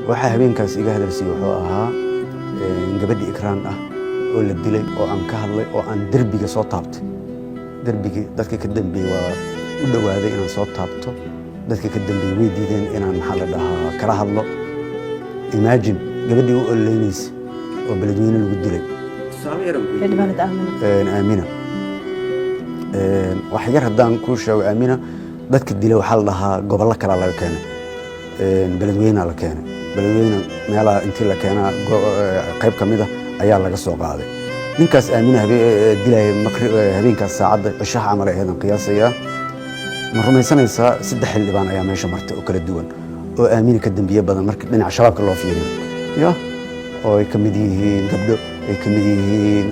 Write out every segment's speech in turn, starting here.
waxa habeenkaas iga hadalsiiyay wuxuu ahaa gabadhii ikraan ah oo la dilay oo aan ka hadlay oo aan derbiga soo taabtay derbigii dadka ka dambeeyay waa u dhawaaday inaan soo taabto dadka ka dambeeyay way diideen inaan maxaa la dhahaa kala hadlo imagine gabadhii u oleynaysa oo beledweyne lagu dilay aamina wax yar haddaan kuu sheego aamina dadka dilay waxaa la dhahaa gobollo kale laga keenay beledweyne la keenay beledweyne meelaha intii la keenaa qayb ka mid ah ayaa laga soo qaaday ninkaas aamina dilay habeenkaas saacadda cishaha camal ay ahayd qiyaasaya ma rumaysanaysaa 3 xildhibaan ayaa meesha martay oo kala duwan oo aamina ka dambiye badan marka dhinaca shabaabka loo fiiriyo ya oo ay ka mid yihiin gabdho ay ka mid yihiin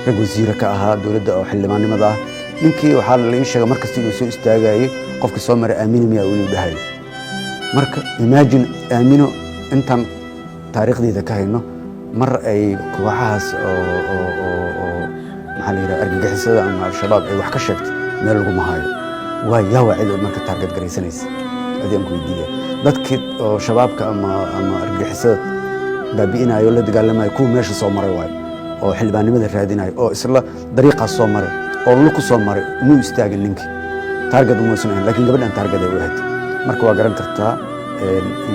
rag wasiir ka ahaa dawladda oo xildhibaannimada ah ninkii waxaa la ii sheegay markasta inuu soo istaagayay qofka soo maray aamina miyaa uu dhahay marka imagine aamino intan taariikhdeeda ka hayno mar ay kooxahaas oo maxaa la yiraahdaa argagixisada ama al-shabaab ay wax ka sheegtay meel lagu mahayo waa yaa wacid marka target garaysanaysa adeen ku weydiiyay dadkii oo shabaabka ama argagixisada baabi'inayo la dagaalamayo kuwa meesha soo maray waay oo xildhibaannimada raadinayo oo isla dariiqaas soo maray oo luku soo maray inuu istaagin ninkii target uma soo laakiin gabadhan target ay u ahayd marka waa garan kartaa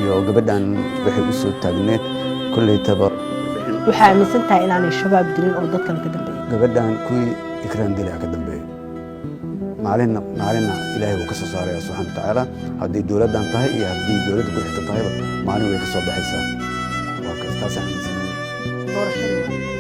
iyo gabadhan waxay u soo taagneed kulley taba waxa aaminsan tahay inaanay shabaab dilin oo dadka ka dambeeyay gabadhan kuwii ikraan dilay ka dambeeyay maalina ilaahay uu ka soo saaray subhanahu wa ta'ala haddii dawladdan tahay iyo haddii dawladda ku xigta tahay maalin way ka soo baxaysaa waa ka taas aaminsan doorashada